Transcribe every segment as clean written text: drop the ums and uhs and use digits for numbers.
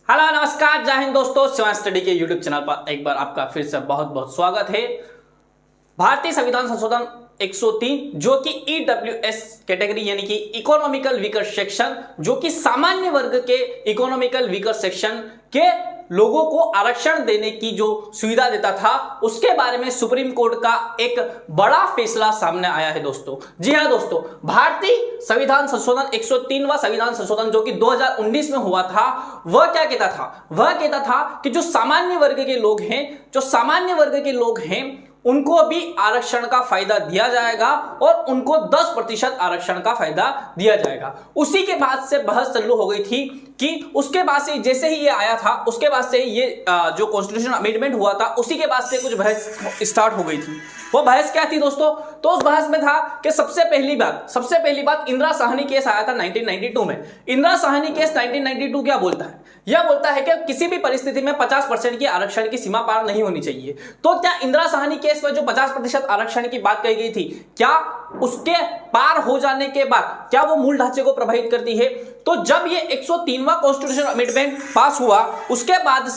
Hello नमस्कार जय हिंद दोस्तों, शिवान स्टडी के यूट्यूब चैनल पर एक बार आपका फिर से बहुत बहुत स्वागत है। भारतीय संविधान संशोधन 103 जो कि ईडब्ल्यूएस कैटेगरी यानी कि इकोनॉमिकल वीकर सेक्शन, जो कि सामान्य वर्ग के इकोनॉमिकल वीकर सेक्शन के लोगों को आरक्षण देने की जो सुविधा देता था, उसके बारे में सुप्रीम कोर्ट का एक बड़ा फैसला सामने आया है दोस्तों। जी हाँ दोस्तों, भारतीय संविधान संशोधन 103वां संविधान संशोधन जो कि 2019 में हुआ था, वह क्या कहता था? वह कहता था कि जो सामान्य वर्ग के लोग हैं उनको भी आरक्षण का फायदा दिया जाएगा और उनको 10% आरक्षण का फायदा दिया जाएगा। उसी के बाद से बहस चालू हो गई थी कि उसके बाद से जैसे ही ये आया था, उसके बाद से ये जो कॉन्स्टिट्यूशन अमेंडमेंट हुआ था, उसी के बाद से कुछ बहस स्टार्ट हो गई थी। वो बहस क्या थी दोस्तों? तो उस बहस में था कि सबसे पहली बात इंदिरा साहनी केस आया था 1992 में। इंदिरा साहनी केस 1992 क्या बोलता है? यह बोलता है कि किसी भी परिस्थिति में 50% की आरक्षण की सीमा पार नहीं होनी चाहिए। तो क्या इंदिरा साहनी केस में जो 50% आरक्षण की बात कही गई थी, क्या उसके पार हो जाने के बाद क्या वो मूल ढांचे को प्रभावित करती है? तो जब ये 103वां कॉन्स्टिट्यूशन अमेंडमेंट पास हुआ, उसके बाद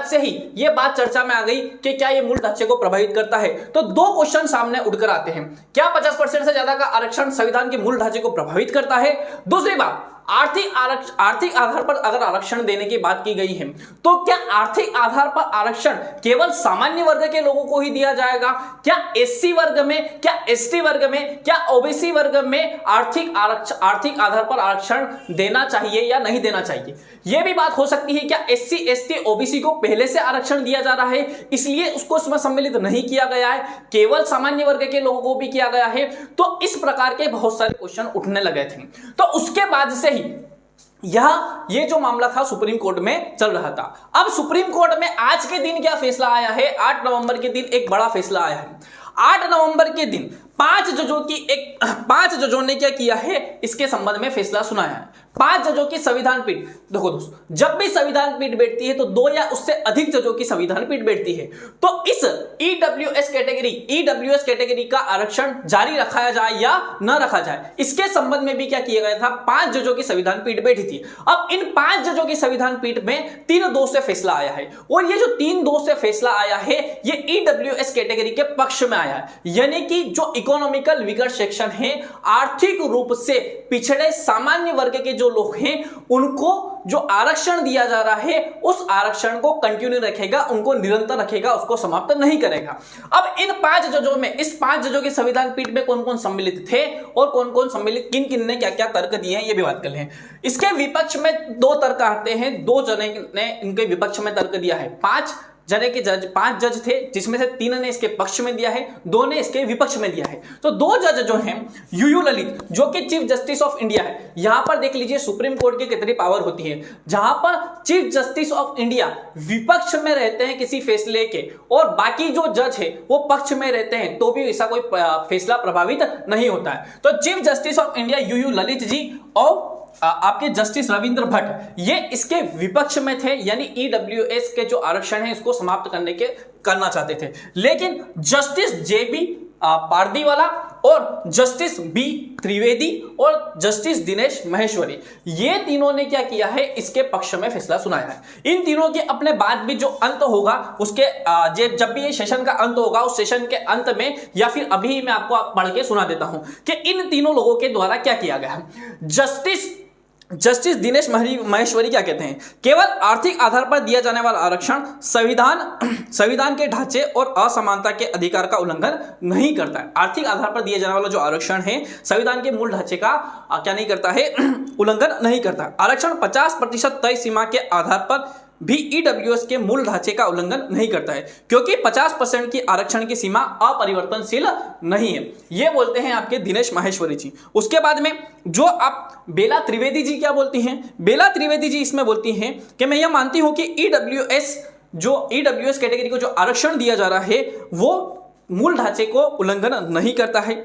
से ही ये बात चर्चा में आ गई कि क्या ये मूल ढांचे को प्रभावित करता है। तो दो क्वेश्चन सामने उठकर आते हैं, क्या 50% से ज्यादा का आरक्षण संविधान के मूल ढांचे को प्रभावित करता है? दूसरी बात, आर्थिक आधार पर अगर आरक्षण देने की बात की गई है, तो क्या आर्थिक आधार पर आरक्षण केवल सामान्य वर्ग के लोगों को ही दिया जाएगा? क्या एससी वर्ग में, क्या एसटी वर्ग में, क्या ओबीसी वर्ग में आर्थिक आधार पर आरक्षण देना चाहिए या नहीं देना चाहिए? यह भी बात हो सकती है, क्या एससी एसटी ओबीसी को पहले से आरक्षण दिया जा रहा है इसलिए उसको इसमें सम्मिलित नहीं किया गया है, केवल सामान्य वर्ग के लोगों को भी किया गया है? तो इस प्रकार के बहुत सारे क्वेश्चन उठने लगे थे। तो उसके बाद से ये जो मामला था सुप्रीम कोर्ट में चल रहा था। अब सुप्रीम कोर्ट में आज के दिन क्या फैसला आया है? 8 नवंबर के दिन एक बड़ा फैसला आया है। 8 नवंबर के दिन 5 जजों ने क्या किया है, इसके संबंध में फैसला सुनाया है। 5 जजों की संविधान पीठ, देखो दोस्तों, जब भी संविधान पीठ बैठती है तो 2 या उससे अधिक जजों की संविधान पीठ बैठती है। तो इस ईडब्ल्यूएस कैटेगरी का आरक्षण जारी रखा जाए या न रखा जाए, इसके संबंध में भी क्या किया गया था? 5 जजों की संविधान पीठ बैठी थी। अब इन 5 जजों की संविधान पीठ में 3-2 से फैसला आया है, और ये जो 3-2 से फैसला आया है, ये ईडब्ल्यूएस कैटेगरी के पक्ष में आया है। यानी कि जो इकोनॉमिकल वीकर सेक्शन है, आर्थिक रूप से पिछड़े सामान्य वर्ग के जो लोग हैं, उनको जो आरक्षण दिया जा रहा है, उस आरक्षण को कंटिन्यू रखेगा, उनको निरंतर रखेगा, उसको समाप्त नहीं करेगा। अब इन 5 जजों में, इस 5 जजों की संविधान पीठ में कौन कौन सम्मिलित थे और कौन कौन सम्मिलित, किन किन ने क्या क्या तर्क दिए हैं, ये भी बात कर लें। इसके विपक्ष में 2 तर्क आते हैं। 2 जने ने इनके विपक्ष में तर्क दिया है। 5 जज थे, जिसमें से 3 ने इसके पक्ष में दिया है, 2 ने इसके विपक्ष में दिया है। तो 2 जज जो हैं, यूयू ललित जो कि चीफ जस्टिस ऑफ इंडिया है। यहां पर देख लीजिए सुप्रीम कोर्ट की कितनी पावर होती है। जहां पर चीफ जस्टिस ऑफ इंडिया विपक्ष में रहते हैं किसी फैसले के, और बाकी जो जज है वो पक्ष में रहते हैं, तो भी ऐसा कोई फैसला प्रभावित नहीं होता है। तो chief justice of India UU Lalit ji और आपके जस्टिस रविंद्र भट्ट, ये इसके विपक्ष में थे, यानी ईडब्ल्यूएस के जो आरक्षण है इसको समाप्त करना चाहते थे। लेकिन जस्टिस जेबी पारदीवाला और जस्टिस बी त्रिवेदी और जस्टिस दिनेश महेश्वरी, ये तीनों ने क्या किया है, इसके पक्ष में फैसला सुनाया है। इन तीनों के अपने बाद भी जो अंत होगा, उसके जब भी ये सेशन का अंत होगा, उस सेशन के अंत में या फिर अभी मैं आपको पढ़ के सुना देता हूं कि इन तीनों लोगों के द्वारा क्या किया गया है। जस्टिस दिनेश महेश्वरी क्या कहते हैं? केवल आर्थिक आधार पर दिया जाने वाला आरक्षण संविधान के ढांचे और असमानता के अधिकार का उल्लंघन नहीं करता है। आर्थिक आधार पर दिया जाने वाला जो आरक्षण है, संविधान के मूल ढांचे का क्या नहीं करता है, उल्लंघन नहीं करता। आरक्षण 50% तय सीमा के आधार पर भी ईडब्ल्यूएस के मूल ढांचे का उल्लंघन नहीं करता है, क्योंकि 50% की आरक्षण की सीमा अपरिवर्तनशील नहीं है। ये बोलते हैं आपके दिनेश माहेश्वरी जी। उसके बाद में जो आप बेला त्रिवेदी जी क्या बोलती हैं? बेला त्रिवेदी जी इसमें बोलती हैं कि मैं यह मानती हूं कि ईडब्ल्यूएस कैटेगरी को जो आरक्षण दिया जा रहा है, वो मूल ढांचे को उल्लंघन नहीं करता है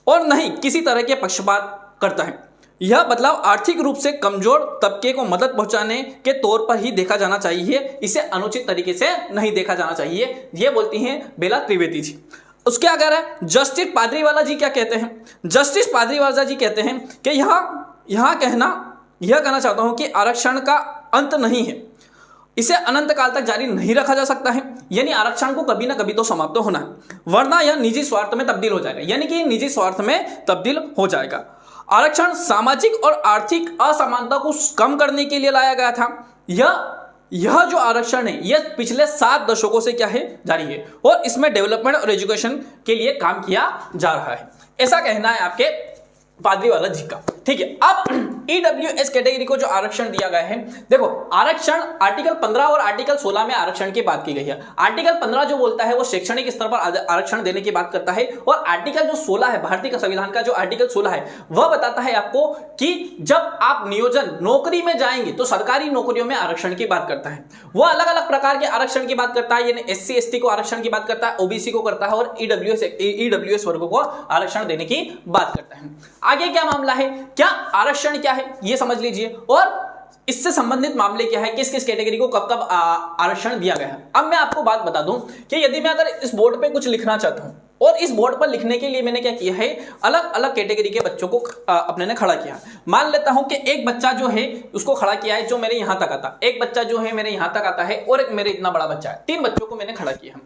और नहीं किसी तरह के पक्षपात करता है। यह बदलाव आर्थिक रूप से कमजोर तबके को मदद पहुंचाने के तौर पर ही देखा जाना चाहिए, इसे अनुचित तरीके से नहीं देखा जाना चाहिए। यह बोलती हैं बेला त्रिवेदी जी। उसके अगर है जस्टिस पादरीवाला जी क्या कहते हैं? जस्टिस पादरीवाला जी कहते हैं कि यह कहना चाहता हूं कि आरक्षण का अंत नहीं है, इसे अनंत काल तक जारी नहीं रखा जा सकता है, यानी आरक्षण को कभी ना कभी तो समाप्त होना है, वरना यह निजी स्वार्थ में तब्दील हो जाएगा, यानी कि निजी स्वार्थ में तब्दील हो जाएगा। आरक्षण सामाजिक और आर्थिक असमानता को कम करने के लिए लाया गया था। यह जो आरक्षण है यह पिछले 7 दशकों से क्या है, जारी है, और इसमें डेवलपमेंट और एजुकेशन के लिए काम किया जा रहा है, ऐसा कहना है आपके पादरीवाला जी का। ठीक है, अब ईडब्ल्यूएस कैटेगरी को जो आरक्षण दिया गया है, देखो आरक्षण आर्टिकल 15 और आर्टिकल 16 में आरक्षण की बात की गई है। आर्टिकल 15 जो बोलता है वो शैक्षणिक स्तर पर आरक्षण देने की बात करता है, और आर्टिकल जो 16 है भारतीय संविधान का जो आर्टिकल 16 है वह बताता है आपको कि जब आप नियोजन नौकरी में जाएंगे तो सरकारी नौकरियों में आरक्षण की बात करता है। वह अलग अलग प्रकार के आरक्षण की बात करता है, यानी एससी एसटी को आरक्षण की बात करता है, ओबीसी को करता है, और ईडब्ल्यूएस वर्ग को आरक्षण देने की बात करता है। आगे क्या मामला है, क्या आरक्षण क्या है ये समझ लीजिए, और इससे संबंधित मामले क्या है, किस किस कैटेगरी को कब कब आरक्षण दिया गया है। अब मैं आपको बात बता दूं कि यदि मैं अगर इस बोर्ड पे कुछ लिखना चाहता हूं, और इस बोर्ड पर लिखने के लिए मैंने क्या किया है, अलग अलग कैटेगरी के बच्चों को अपने ने खड़ा किया। मान लेता हूं कि एक बच्चा जो है उसको खड़ा किया है जो मेरे यहां तक आता, एक बच्चा जो है मेरे यहां तक आता है, और एक मेरे इतना बड़ा बच्चा है, 3 बच्चों को मैंने खड़ा किया।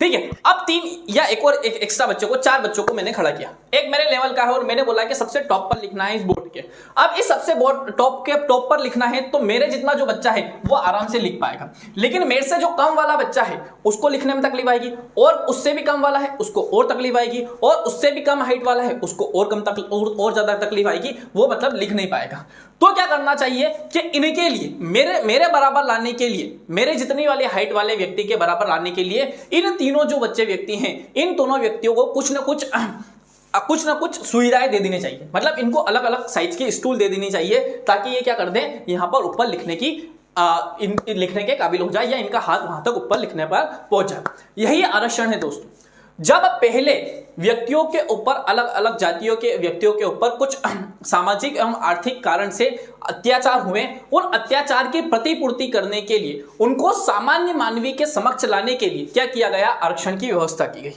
ठीक है, अब 3 या एक और एक एक्स्ट्रा बच्चों को, 4 बच्चों को मैंने खड़ा किया। एक मेरे लेवल का है और मैंने बोला कि सबसे टॉप पर लिखना है इस बोर्ड के। अब इस सबसे टॉप पर लिखना है तो मेरे जितना जो बच्चा है वो आराम से लिख पाएगा, लेकिन मेरे से जो कम वाला बच्चा है उसको लिखने में तकलीफ आएगी, और उससे भी कम वाला है उसको और तकलीफ आएगी, और उससे भी कम हाइट वाला है उसको और कम और ज्यादा तकलीफ आएगी, वो मतलब लिख नहीं पाएगा। तो क्या करना चाहिए कि इनके लिए मेरे बराबर लाने के लिए, मेरे जितनी वाली हाइट वाले व्यक्ति के बराबर लाने के लिए इन तीनों जो बच्चे व्यक्ति हैं, इन दोनों व्यक्तियों को कुछ ना कुछ सुविधाएं दे देनी चाहिए, मतलब इनको अलग अलग साइज की स्टूल दे देनी चाहिए, ताकि ये क्या कर दें, यहां पर ऊपर लिखने के काबिल हो जाए, या इनका हाथ वहां तक ऊपर लिखने पर पहुंच जाए। यही आरक्षण है दोस्तों। जब पहले व्यक्तियों के ऊपर, अलग अलग जातियों के व्यक्तियों के ऊपर कुछ सामाजिक एवं आर्थिक कारण से अत्याचार हुए, उन अत्याचार की प्रतिपूर्ति करने के लिए, उनको सामान्य मानवीय के समक्ष लाने के लिए क्या किया गया, आरक्षण की व्यवस्था की गई।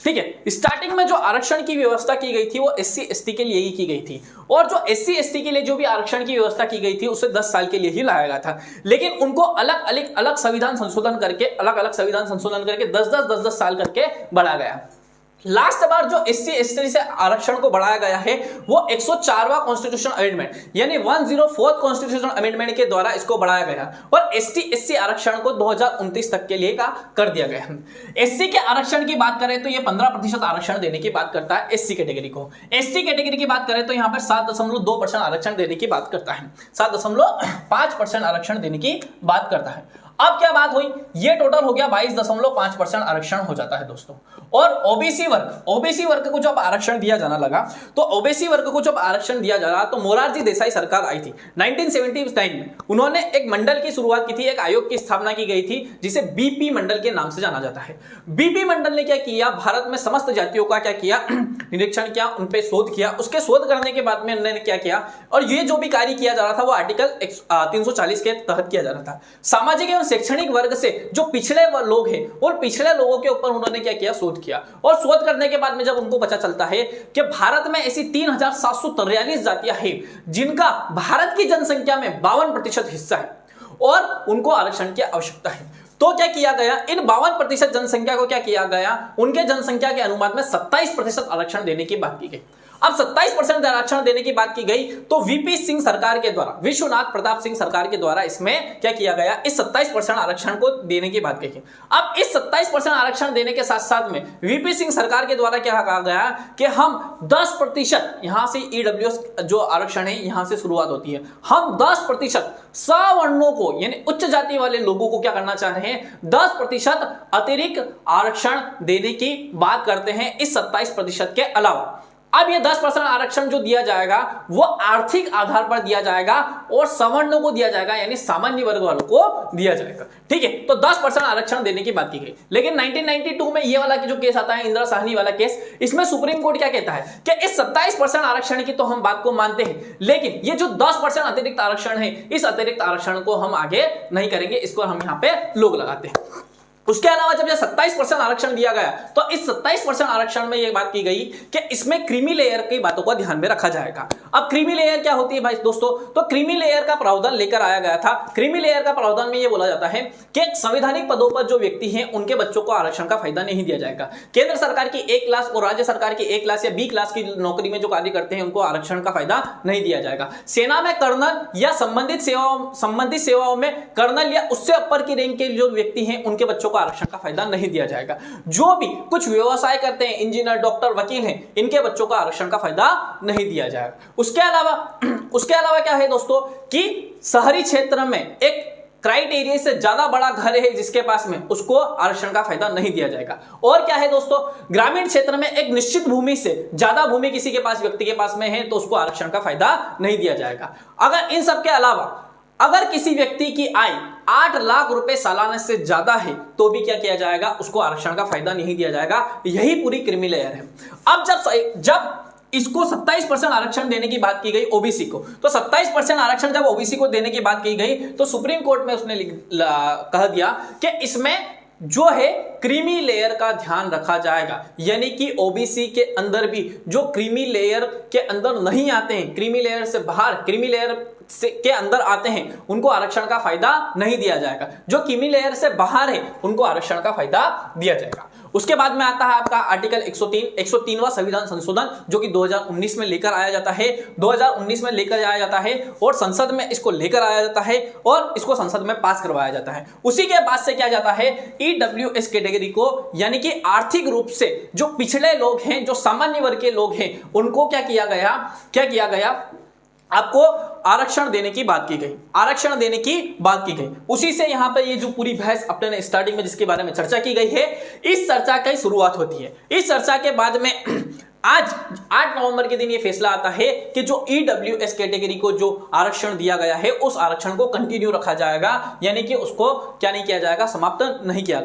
ठीक है, स्टार्टिंग में जो आरक्षण की व्यवस्था की गई थी वो एससी एसटी के लिए ही की गई थी, और जो एससी एसटी के लिए जो भी आरक्षण की व्यवस्था की गई थी उसे 10 साल के लिए ही लाया गया था, लेकिन उनको अलग संविधान संशोधन करके 10 साल करके बढ़ाया गया। लास्ट बार जो एससी एसटी से आरक्षण को बढ़ाया गया है वो 104वां कॉन्स्टिट्यूशन अमेंडमेंट, यानी 104th कॉन्स्टिट्यूशन अमेंडमेंट के द्वारा इसको बढ़ाया गया, और एसटी एससी आरक्षण को 2029 तक के लिए का कर दिया गया। एससी के आरक्षण की बात करें तो ये 15% आरक्षण देने की बात करता है एससी कैटेगरी को। एसटी कैटेगरी की बात करें तो यहाँ पर 7.2% आरक्षण देने की बात करता है, 7.5% आरक्षण देने की बात करता है। अब क्या बात हुई, ये टोटल हो गया 22.5% आरक्षण हो जाता है दोस्तों। और ओबीसी वर्ग को जब आरक्षण दिया जाना लगा, तो ओबीसी वर्ग को जब आरक्षण दिया जा रहा तो मोरारजी देसाई सरकार आई थी 1979 में। उन्होंने एक मंडल की शुरुआत की थी, एक आयोग की स्थापना की गई थी जिसे बीपी मंडल के नाम से जाना जाता है। बीपी मंडल ने क्या किया, भारत में समस्त जातियों का क्या किया, निरीक्षण किया, उन पे शोध किया। उसके शोध करने के बाद में उन्होंने क्या किया, और ये जो भी कार्य किया जा रहा था वो आर्टिकल 340 के तहत किया जा रहा था। सामाजिक एवं शैक्षणिक वर्ग से जो पिछड़े लोग हैं, और पिछड़े लोगों के ऊपर उन्होंने क्या किया, शोध किया। और शोध करने के बाद में जब उनको पता चलता है कि भारत में ऐसी 3743 जातियां हैं जिनका भारत की जनसंख्या में 52% हिस्सा है, और उनको आरक्षण की आवश्यकता है, तो क्या किया गया, इन 52% जनसंख्या को क्या किया गया, उनके जनसंख्या के अनुपात में 27% आरक्षण देने की बात की गई। अब 27% आरक्षण देने की बात की गई तो वीपी सिंह सरकार के द्वारा, विश्वनाथ प्रताप सिंह सरकार के द्वारा इसमें क्या किया गया, इस 27% आरक्षण को देने की बात कही। अब इस 27% आरक्षण देने के साथ साथ में वीपी सिंह सरकार के द्वारा क्या कहा गया कि हम 10%, यहां से ईडब्ल्यूएस जो आरक्षण है यहां से शुरुआत होती है, हम 10% सवर्णों को, यानी उच्च जाति वाले लोगों को क्या करना चाह रहे हैं, 10% अतिरिक्त आरक्षण देने की बात करते हैं इस 27% के अलावा। अब ये 10% आरक्षण जो दिया जाएगा वो आर्थिक आधार पर दिया जाएगा, और सवर्णों को दिया जाएगा, यानी सामान्य वर्ग वालों को दिया जाएगा। ठीक है, तो 10% आरक्षण देने की बात की गई। लेकिन 1992 में ये वाला जो केस आता है, इंदिरा साहनी वाला केस, इसमें सुप्रीम कोर्ट क्या कहता है कि इस 27% आरक्षण की तो हम बात को मानते हैं, लेकिन ये जो 10% अतिरिक्त आरक्षण है, इस अतिरिक्त आरक्षण को हम आगे नहीं करेंगे, इसको हम यहाँ पे लोग लगाते हैं। उसके अलावा जब ये 27% आरक्षण दिया गया तो इस 27% आरक्षण में ये बात की गई कि इसमें क्रीमी लेयर की बातों को ध्यान में रखा जाएगा। अब क्रीमी लेयर क्या होती है भाई दोस्तों, तो क्रीमी लेयर का प्रावधान लेकर आया गया था। क्रीमी लेयर का प्रावधान में ये बोला जाता है कि संवैधानिक पदों पर जो व्यक्ति हैं उनके बच्चों को आरक्षण का फायदा नहीं दिया जाएगा। केंद्र सरकार की A क्लास और राज्य सरकार की A क्लास या B क्लास की नौकरी में जो कार्य करते हैं उनको आरक्षण का फायदा नहीं दिया जाएगा। सेना में कर्नल या संबंधित सेवाओं में कर्नल या उससे ऊपर की रैंक के जो व्यक्ति हैं उनके बच्चों को आरक्षण का फायदा नहीं दिया जाएगा। जो भी कुछ व्यवसाय करते हैं, इंजीनियर, डॉक्टर, वकील हैं, इनके बच्चों को आरक्षण का फायदा नहीं दिया जाएगा। उसके अलावा क्या है दोस्तों कि शहरी क्षेत्र में एक क्राइटेरिया से ज्यादा बड़ा घर है जिसके पास में, उसको आरक्षण का फायदा नहीं दिया जाएगा। और क्या है दोस्तों, ग्रामीण क्षेत्र में एक निश्चित भूमि से ज्यादा भूमि किसी के पास, व्यक्ति के पास में है तो उसको आरक्षण का फायदा नहीं दिया जाएगा। अगर इन सब के अलावा अगर किसी व्यक्ति की आय 8 लाख रुपए सालाना से ज्यादा है तो भी क्या किया जाएगा, उसको आरक्षण का फायदा नहीं दिया जाएगा। यही पूरी क्रीमी लेयर है। अब जब इसको 27% आरक्षण देने की बात की गई ओबीसी को, तो 27% आरक्षण जब ओबीसी को देने की बात की गई तो सुप्रीम कोर्ट में उसने कह दिया कि इसमें जो है क्रीमी लेयर का ध्यान रखा जाएगा, यानी कि ओबीसी के अंदर भी जो क्रीमी लेयर के अंदर नहीं आते हैं, क्रीमी लेयर से बाहर, क्रीमी लेयर के अंदर आते हैं, उनको आरक्षण का फायदा नहीं दिया जाएगा। जो क्रीमी लेयर से बाहर है उनको आरक्षण का फायदा दिया जाएगा। उसके बाद में आता है आपका आर्टिकल 103वां संविधान संशोधन, जो कि 2019 में लेकर आया जाता है। 2019 में लेकर आया जाता है और संसद में इसको लेकर आया जाता है और इसको संसद में पास करवाया जाता है। उसी के बाद से क्या जाता है, ईडब्ल्यूएस कैटेगरी को, यानी कि आर्थिक रूप से जो पिछड़े लोग हैं, जो सामान्य वर्ग के लोग हैं, उनको क्या किया गया, आपको आरक्षण देने की बात की गई। उसी से यहां पर ये जो पूरी बहस अपने स्टार्टिंग में जिसके बारे में चर्चा की गई है, इस चर्चा की शुरुआत होती है। इस चर्चा के बाद में आज 8 नवंबर के दिन ये फैसला आता है कि जो ईडब्ल्यूएस कैटेगरी को जो आरक्षण दिया गया है उस आरक्षण को कंटिन्यू रखा जाएगा, यानी कि उसको क्या नहीं किया जाएगा, समाप्त नहीं किया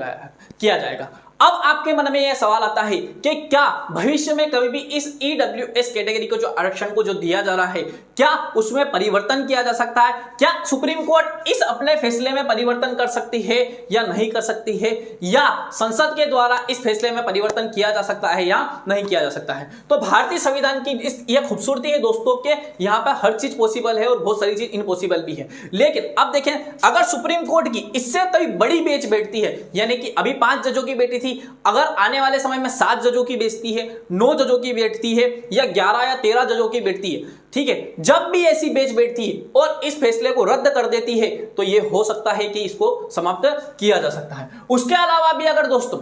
जाएगा। अब आपके मन में यह सवाल आता है कि क्या भविष्य में कभी भी इस ईडब्ल्यूएस कैटेगरी को जो आरक्षण को जो दिया जा रहा है, क्या उसमें परिवर्तन किया जा सकता है? क्या सुप्रीम कोर्ट इस अपने फैसले में परिवर्तन कर सकती है या नहीं कर सकती है, या संसद के द्वारा इस फैसले में परिवर्तन किया जा सकता है या नहीं किया जा सकता है? तो भारतीय संविधान की यह खूबसूरती है दोस्तों के यहाँ पर हर चीज पॉसिबल है और बहुत सारी चीज इम्पॉसिबल भी है। लेकिन अब देखें, अगर सुप्रीम कोर्ट की इससे कई बड़ी बेंच बैठती है, यानी कि अभी 5 जजों की बैठी थी, अगर आने वाले समय में 7 जजों की बैठती है, 9 जजों की बैठती है, या 11 या 13 जजों की बैठती है, ठीक है, जब भी ऐसी बेंच बैठती है और इस फैसले को रद्द कर देती है तो यह हो सकता है कि इसको समाप्त किया जा सकता है। उसके अलावा भी अगर दोस्तों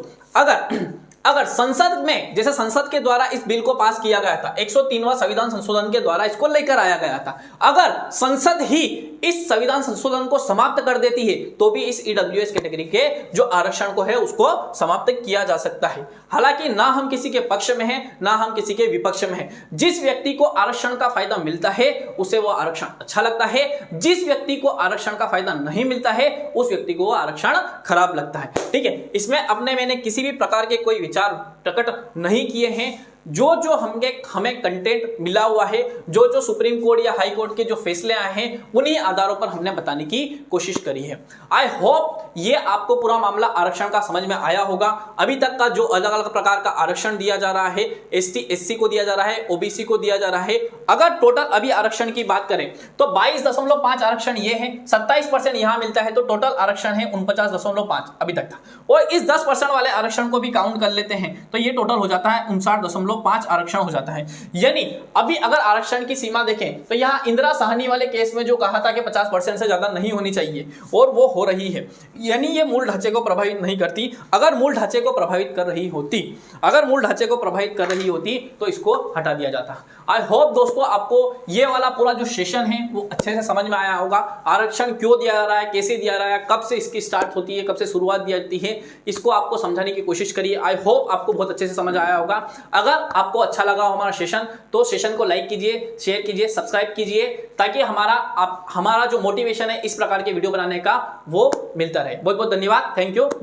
अगर संसद में, जैसे संसद के द्वारा इस बिल को पास किया गया था, 103वां संविधान संशोधन के द्वारा इसको लेकर आया गया था, अगर संसद ही इस संविधान संशोधन को समाप्त कर देती है तो भी इस ईडब्ल्यूएस कैटेगरी के जो आरक्षण को है उसको समाप्त किया जा सकता है। हालांकि ना हम किसी के पक्ष में हैं, ना हम किसी के विपक्ष में हैं। जिस व्यक्ति को आरक्षण का फायदा मिलता है उसे वो आरक्षण अच्छा लगता है, जिस व्यक्ति को आरक्षण का फायदा नहीं मिलता है उस व्यक्ति को वो आरक्षण खराब लगता है। ठीक है, इसमें मैंने किसी भी प्रकार के कोई विचार प्रकट नहीं किए हैं। जो हमें कंटेंट मिला हुआ है, जो सुप्रीम कोर्ट या हाई कोर्ट के जो फैसले आए हैं, उन्हीं आधारों पर हमने बताने की कोशिश करी है। आई होप ये आपको पूरा मामला आरक्षण का समझ में आया होगा। अभी तक का जो अलग अलग प्रकार का आरक्षण दिया जा रहा है, एसटी एससी को दिया जा रहा है, ओबीसी को दिया जा रहा है, अगर टोटल अभी आरक्षण की बात करें तो 22.5 आरक्षण ये है, 27% यहां मिलता है, तो टोटल आरक्षण है 49.5 अभी तक था। और इस 10% वाले आरक्षण को भी काउंट कर लेते हैं तो ये टोटल हो जाता है 59.5 आरक्षण हो जाता है। यानी अभी अगर आरक्षण की सीमा देखें तो यहां इंदिरा साहनी वाले केस में जो कहा था कि 50% से ज्यादा नहीं होनी चाहिए, और वो हो रही है, यानी ये मूल ढांचे को प्रभावित नहीं करती। अगर मूल ढांचे को प्रभावित कर रही होती तो इसको हटा दिया जाता। आई होप दोस्तों आपको ये वाला पूरा जो सेशन है वो अच्छे से समझ में आया होगा। आरक्षण क्यों दिया जा रहा है, कैसे दिया जा रहा है, कब से इसकी स्टार्ट होती है, कब से शुरुआत दी जाती है, इसको आपको समझाने की कोशिश करिए। आई होप आपको बहुत अच्छे से समझ आया होगा। अगर आपको अच्छा लगा हमारा सेशन तो सेशन को लाइक कीजिए, शेयर कीजिए, सब्सक्राइब कीजिए, ताकि हमारा जो मोटिवेशन है इस प्रकार के वीडियो बनाने का वो मिलता रहे। बहुत बहुत धन्यवाद। Thank you. जय